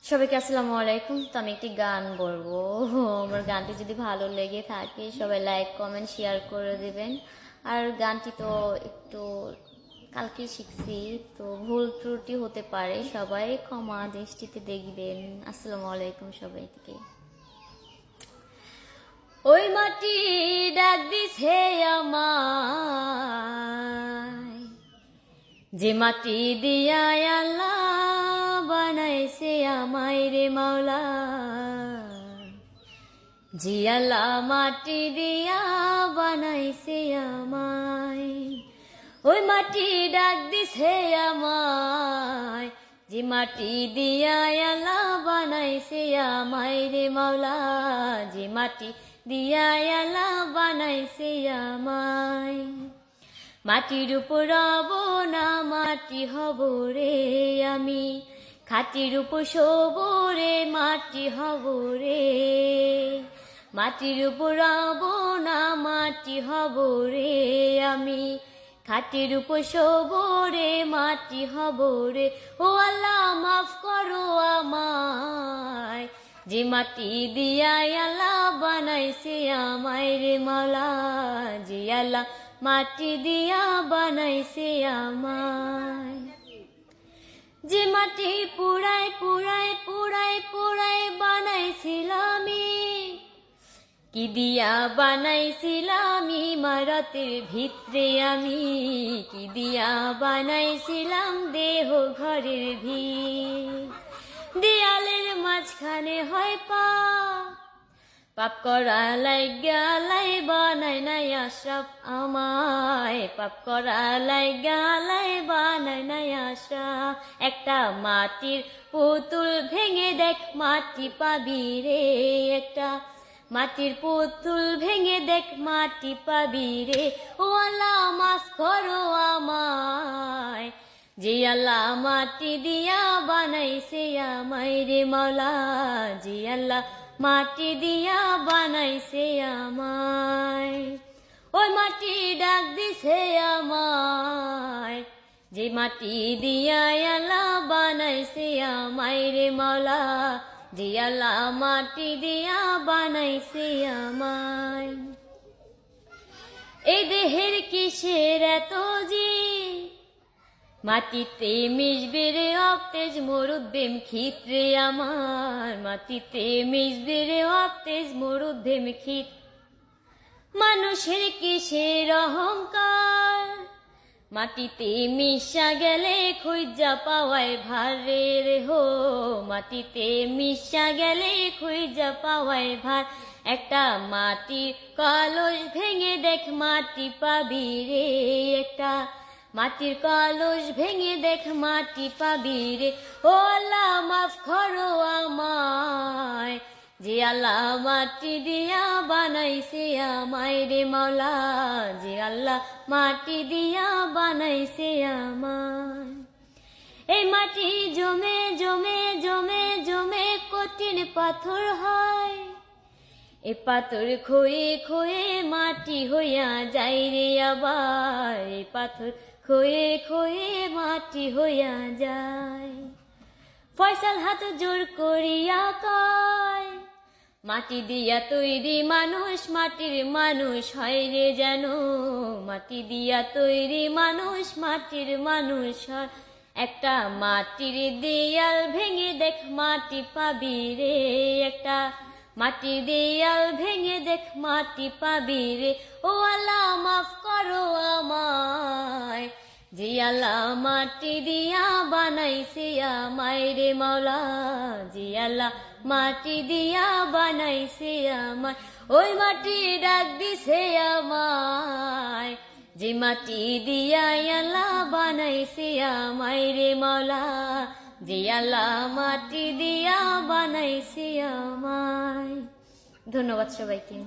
সবাইকে আসসালামু আলাইকুম। তো আমি একটি গান বলবো। আমার গানটি যদি ভালো লেগে থাকে সবাই লাইক কমেন্ট শেয়ার করে দেবেন। আর গানটি তো একটু কালকে শিখছি, তো ভুল ত্রুটি হতে পারে, সবাই ক্ষমা দৃষ্টিতে দেখবেন। আসসালামু আলাইকুম সবাইকে। ওই মাটি ডাক দিছে আমায়, যে মাটি দিয়া আল্লাহ বানাইছে আমায় রে মাওলা, জি আল্লাহ মাটি দিয়া বানাইছে আমায়। ওই মাটি ডাক দিছে আমায়, যে মাটি দিয়া আল্লাহ বানাইছে আমায় রে মাওলা, যে মাটি দিয়া আল্লাহ বানাইছে আমায়। মাটির উপর রব না মাটি হব রে আমি, খাটির উপর শোব রে মাটি হব রে। মাটির উপর রব না মাটি হব রে আমি, খাটির উপর শোব রে মাটি হব রে। ও আল্লাহ মাফ করো আমায়, যে মাটি দিয়া আল্লাহ বানাইছে আমায় রে মাওলা, যে আল্লাহ মাটি দিয়া বানাইছে আমায়। যে মাটি পুরাই পুরাই পুরাই পুরাই বানাইছিলাম, কি দিয়া বানাইছিলাম ইমারতের ভিতরে আমি, কি দিয়া বানাইছিলাম দেহ ঘরের দেয়ালের মাঝখানে হয় পাপ করা লাইগালাই বানাই নাই আশরাফ আমায়, পাপ করা লাইগালাই বানাই নাই আশরাফ। একটা মাটির পুতুল ভেঙে দেখ মাটি পাবি রে, একটা মাটির পুতুল ভেঙে দেখ মাটি পাবি রে। ও আল্লাহ মাফ করো আমায়, যে আল্লাহ মাটি দিয়া বানাইছে আমায় রে মাওলা, যে আল্লাহ মাটি দিয়া বানাইছে আমায়। ওই মাটি ডাক দিছে আমায়, যে মাটি দিয়া আল্লাহ বানাইছে আমায় রে মাওলা, যে আল্লাহ মাটি দিয়া বানাইছে আমায়। এই দেহের কিসের এত জি, মাটিতে মিশবে রে অবতেজ মরুদ্দেম খিত্রে আমার, মাটিতে মিশবে রে অবতেজ মরুদ্দেম খিত। মানুষের কিসের অহংকার, মাটিতে মিশা গেলে খুঁজা পাওয়ায় ভার রে হো, মাটিতে মিশা গেলে খুঁজা পাওয়ায় ভার। একটা মাটির কলস ভেঙে দেখ মাটি পাবি রে, একটা মাটির কলস ভেঙে দেখ মাটি পাবি রে। ও আল্লাহ মাফ করো আমায়, যে আল্লাহ মাটি দিয়া বানাইছে আমায় রে মাওলা, যে আল্লাহ মাটি দিয়া বানাইছে আমায়। এই মাটি জমে জমে জমে জমে কঠিন পাথর হয়, এ পাথর খয়ে খয়ে মাটি হইয়া যায় রে আবার, এ পাথর খয়ে খয়ে মাটি হইয়া যায়। ফয়সাল হাত জোর করিয়া কয়, মাটি দিয়া তৈরি মানুষ মাটির মানুষ হয় রে যেন, মাটি দিয়া তৈরি মানুষ মাটির মানুষ হয়। একটা মাটির দেয়াল ভেঙে দেখ মাটি পাবি রে, একটা মাটির দেয়াল ভেঙে দেখ মাটি পাবি রে। ও আল্লাহ মাফ করো আমায়, যে আল্লাহ মাটি দিয়া বানাইছে আমায় রে মাওলা, যে আল্লাহ মাটি দিয়া বানাইছে আমায়। ওই মাটি ডাক দিছে আমায়, যে মাটি দিয়া আল্লাহ বানাইছে আমায় রে মাওলা, যে আল্লাহ মাটি দিয়া বানাইছে আমায়। ধন্যবাদ সবাইকে।